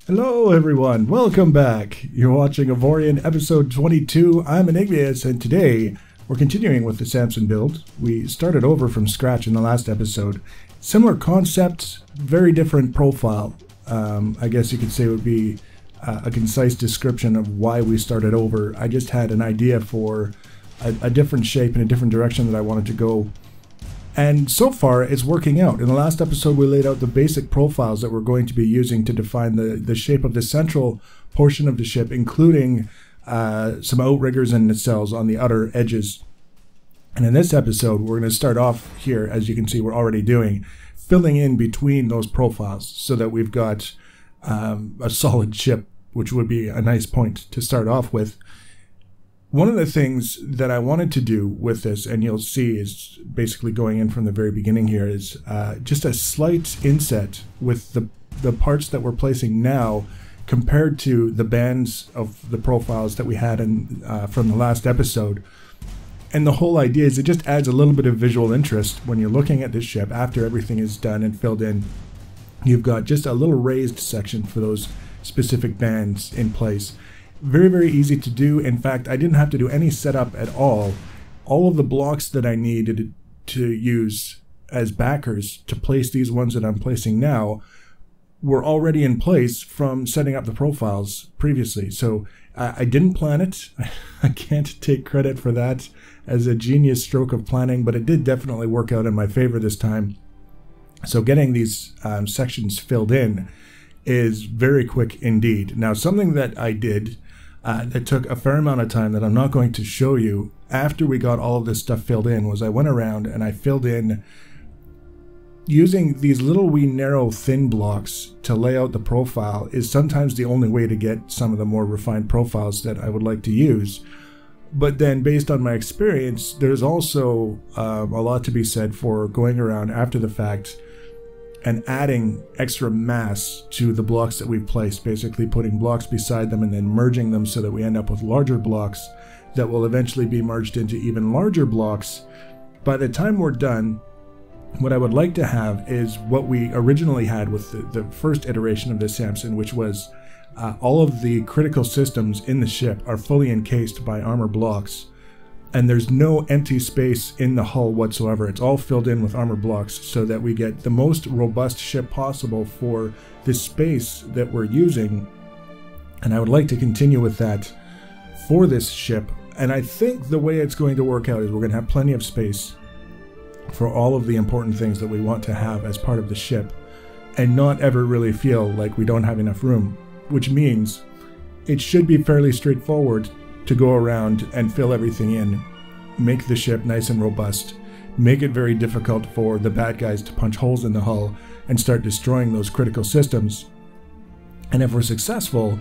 Hello everyone, welcome back. You're watching Avorion episode 22. I'm Enigmius, and today we're continuing with the Samson build. We started over from scratch in the last episode. Similar concept, very different profile. I guess you could say it would be a concise description of why we started over. I just had an idea for a different shape and a different direction that I wanted to go. And so far, it's working out. In the last episode, we laid out the basic profiles that we're going to be using to define the shape of the central portion of the ship, including some outriggers and nacelles on the outer edges. And in this episode, we're going to start off here, as you can see we're already doing, filling in between those profiles so that we've got a solid ship, which would be a nice point to start off with. One of the things that I wanted to do with this, and you'll see is basically going in from the very beginning here, is just a slight inset with the parts that we're placing now compared to the bands of the profiles that we had in from the last episode. And the whole idea is it just adds a little bit of visual interest when you're looking at this ship after everything is done and filled in. You've got just a little raised section for those specific bands in place. Very, very easy to do. In fact, I didn't have to do any setup at all. All of the blocks that I needed to use as backers to place these ones that I'm placing now were already in place from setting up the profiles previously. So I didn't plan it. I can't take credit for that as a genius stroke of planning, but it did definitely work out in my favor this time. So getting these sections filled in is very quick indeed. Now, something that I did that took a fair amount of time that I'm not going to show you after we got all of this stuff filled in was I went around and I filled in using these little wee narrow thin blocks to lay out the profile is sometimes the only way to get some of the more refined profiles that I would like to use. But then based on my experience, there's also a lot to be said for going around after the fact and adding extra mass to the blocks that we've placed, basically putting blocks beside them and then merging them so that we end up with larger blocks that will eventually be merged into even larger blocks. By the time we're done, what I would like to have is what we originally had with the first iteration of the Samson, which was all of the critical systems in the ship are fully encased by armor blocks. And there's no empty space in the hull whatsoever. It's all filled in with armor blocks so that we get the most robust ship possible for the space that we're using. And I would like to continue with that for this ship. And I think the way it's going to work out is we're going to have plenty of space for all of the important things that we want to have as part of the ship and not ever really feel like we don't have enough room, which means it should be fairly straightforward to go around and fill everything in, make the ship nice and robust, make it very difficult for the bad guys to punch holes in the hull and start destroying those critical systems. And if we're successful,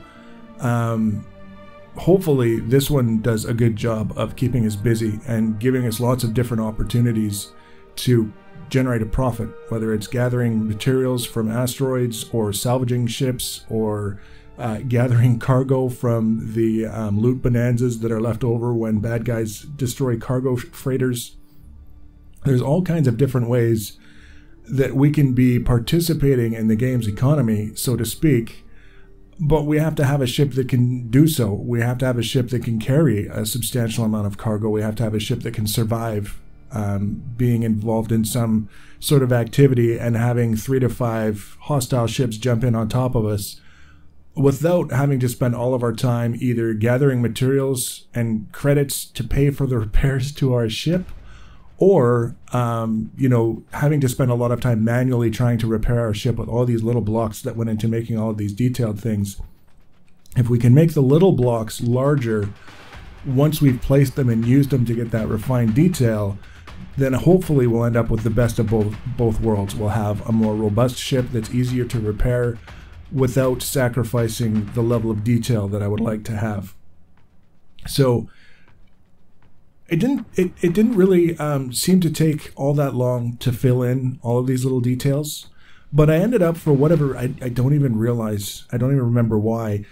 hopefully this one does a good job of keeping us busy and giving us lots of different opportunities to generate a profit, whether it's gathering materials from asteroids or salvaging ships or gathering cargo from the loot bonanzas that are left over when bad guys destroy cargo freighters. There's all kinds of different ways that we can be participating in the game's economy, so to speak, but we have to have a ship that can do so. We have to have a ship that can carry a substantial amount of cargo. We have to have a ship that can survive being involved in some sort of activity and having 3 to 5 hostile ships jump in on top of us without having to spend all of our time either gathering materials and credits to pay for the repairs to our ship or, you know, having to spend a lot of time manually trying to repair our ship with all these little blocks that went into making all of these detailed things. If we can make the little blocks larger once we've placed them and used them to get that refined detail, then hopefully we'll end up with the best of both worlds. We'll have a more robust ship that's easier to repair without sacrificing the level of detail that I would like to have. So it didn't really seem to take all that long to fill in all of these little details, but I ended up, for whatever, I don't even realize, I don't even remember why,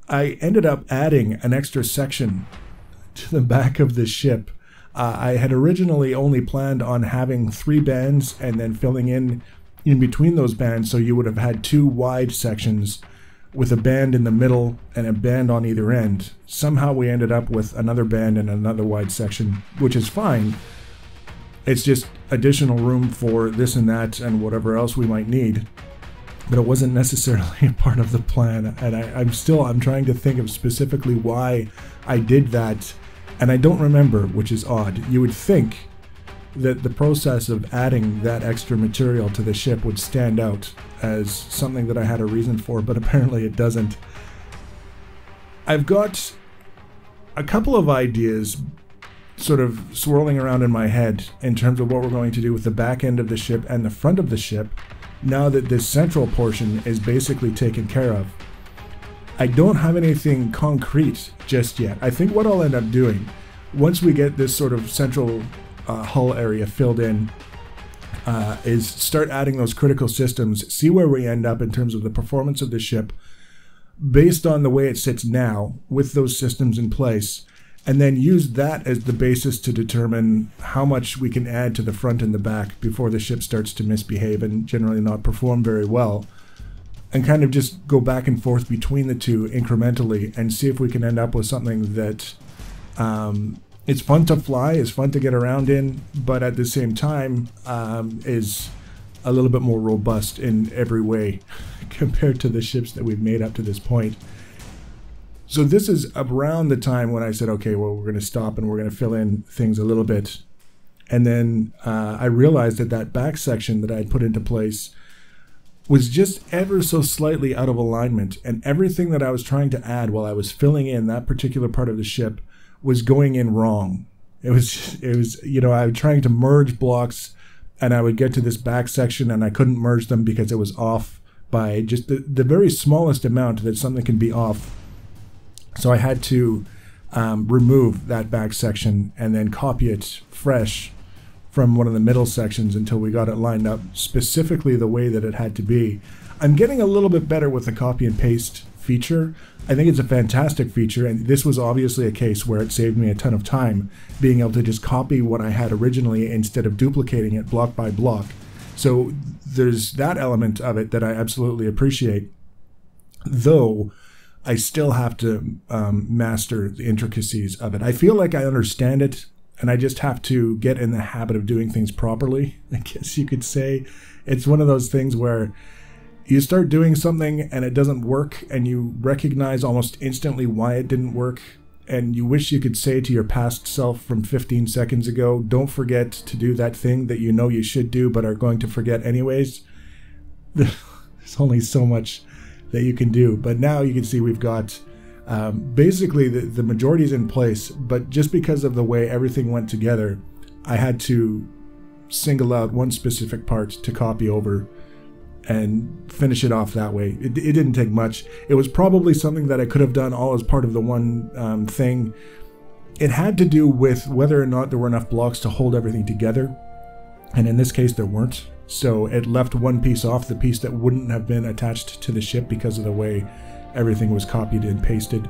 I ended up adding an extra section to the back of the ship. I had originally only planned on having 3 bands and then filling in between those bands, so you would have had 2 wide sections with a band in the middle and a band on either end. Somehow we ended up with another band and another wide section, which is fine. It's just additional room for this and that and whatever else we might need. But it wasn't necessarily a part of the plan, and I'm trying to think of specifically why I did that, and I don't remember, which is odd. You would think that the process of adding that extra material to the ship would stand out as something that I had a reason for, but apparently it doesn't. I've got a couple of ideas sort of swirling around in my head in terms of what we're going to do with the back end of the ship and the front of the ship now that this central portion is basically taken care of. I don't have anything concrete just yet. I think what I'll end up doing once we get this sort of central hull area filled in is start adding those critical systems, see where we end up in terms of the performance of the ship based on the way it sits now with those systems in place, and then use that as the basis to determine how much we can add to the front and the back before the ship starts to misbehave and generally not perform very well, and kind of just go back and forth between the two incrementally and see if we can end up with something that it's fun to fly, is fun to get around in, but at the same time is a little bit more robust in every way compared to the ships that we've made up to this point. So this is around the time when I said, okay, well, we're going to stop and we're going to fill in things a little bit. And then I realized that that back section that I had put into place was just ever so slightly out of alignment. And everything that I was trying to add while I was filling in that particular part of the ship was going in wrong. It was, you know, I was trying to merge blocks and I would get to this back section and I couldn't merge them because it was off by just the very smallest amount that something can be off. So I had to remove that back section and then copy it fresh from one of the middle sections until we got it lined up specifically the way that it had to be. I'm getting a little bit better with the copy and paste feature. I think it's a fantastic feature, and this was obviously a case where it saved me a ton of time being able to just copy what I had originally instead of duplicating it block by block. So there's that element of it that I absolutely appreciate, though I still have to master the intricacies of it. I feel like I understand it, and I just have to get in the habit of doing things properly, I guess you could say. It's one of those things where you start doing something and it doesn't work, and you recognize almost instantly why it didn't work, and you wish you could say to your past self from 15 seconds ago, don't forget to do that thing that you know you should do but are going to forget anyways. There's only so much that you can do, but now you can see we've got basically the majority is in place, but just because of the way everything went together, I had to single out one specific part to copy over and finish it off that way. It didn't take much. It was probably something that I could have done all as part of the one thing. It had to do with whether or not there were enough blocks to hold everything together, and in this case there weren't. So it left one piece off, the piece that wouldn't have been attached to the ship because of the way everything was copied and pasted.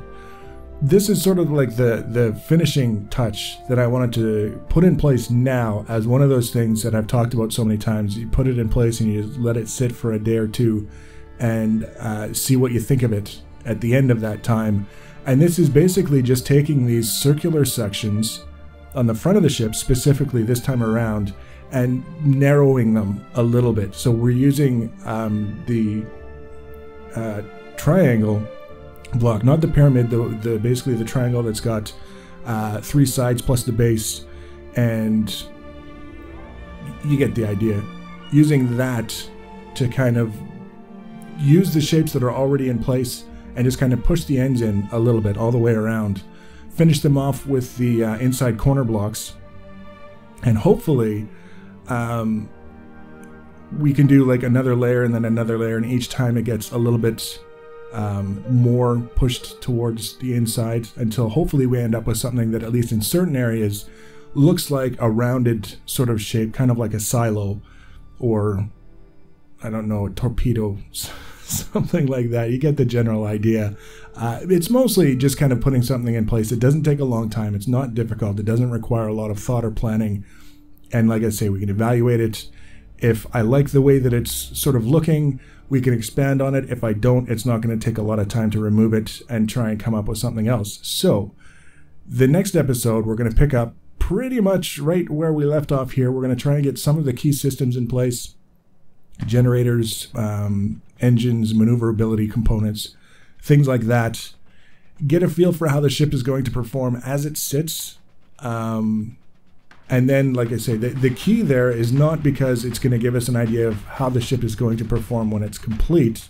This is sort of like the finishing touch that I wanted to put in place now as one of those things that I've talked about so many times. You put it in place and you just let it sit for a day or two and see what you think of it at the end of that time. And this is basically just taking these circular sections on the front of the ship, specifically this time around, and narrowing them a little bit. So we're using the triangle block, not the pyramid, the basically the triangle that's got 3 sides plus the base, and you get the idea. Using that to kind of use the shapes that are already in place and just kind of push the ends in a little bit all the way around. Finish them off with the inside corner blocks, and hopefully we can do like another layer and then another layer, and each time it gets a little bit more pushed towards the inside until hopefully we end up with something that, at least in certain areas, looks like a rounded sort of shape, kind of like a silo, or I don't know, a torpedo, something like that. You get the general idea. It's mostly just kind of putting something in place. It doesn't take a long time. It's not difficult. It doesn't require a lot of thought or planning. And like I say, we can evaluate it. If I like the way that it's sort of looking, we can expand on it. If I don't, it's not going to take a lot of time to remove it and try and come up with something else. So the next episode, we're going to pick up pretty much right where we left off here. We're going to try and get some of the key systems in place, generators, engines, maneuverability components, things like that. Get a feel for how the ship is going to perform as it sits. And then, like I say, the key there is not because it's going to give us an idea of how the ship is going to perform when it's complete,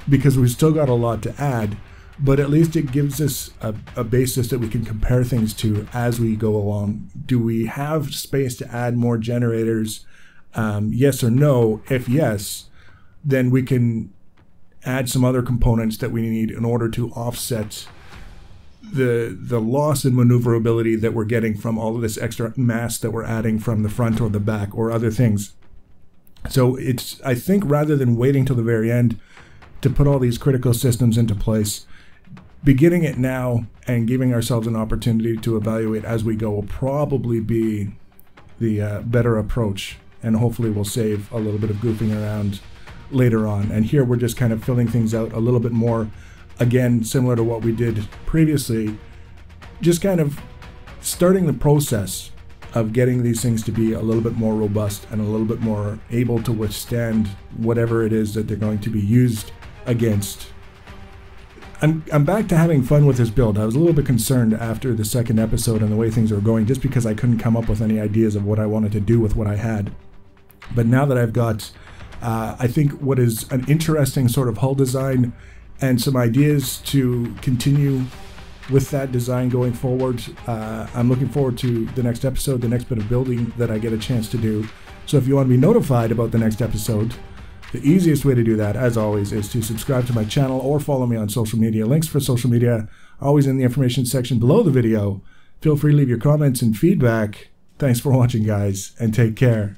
because we've still got a lot to add, but at least it gives us a basis that we can compare things to as we go along. Do we have space to add more generators? Yes or no? If yes, then we can add some other components that we need in order to offset the loss in maneuverability that we're getting from all of this extra mass that we're adding from the front or the back or other things. So it's, I think, rather than waiting till the very end to put all these critical systems into place, beginning it now and giving ourselves an opportunity to evaluate as we go will probably be the better approach, and hopefully we'll save a little bit of goofing around later on. And here we're just kind of filling things out a little bit more. Again, similar to what we did previously, just kind of starting the process of getting these things to be a little bit more robust and a little bit more able to withstand whatever it is that they're going to be used against. I'm back to having fun with this build. I was a little bit concerned after the second episode and the way things were going, just because I couldn't come up with any ideas of what I wanted to do with what I had. But now that I've got, I think, what is an interesting sort of hull design and some ideas to continue with that design going forward, I'm looking forward to the next episode, the next bit of building that I get a chance to do. So if you want to be notified about the next episode, the easiest way to do that, as always, is to subscribe to my channel or follow me on social media. Links for social media are always in the information section below the video. Feel free to leave your comments and feedback. Thanks for watching, guys, and take care.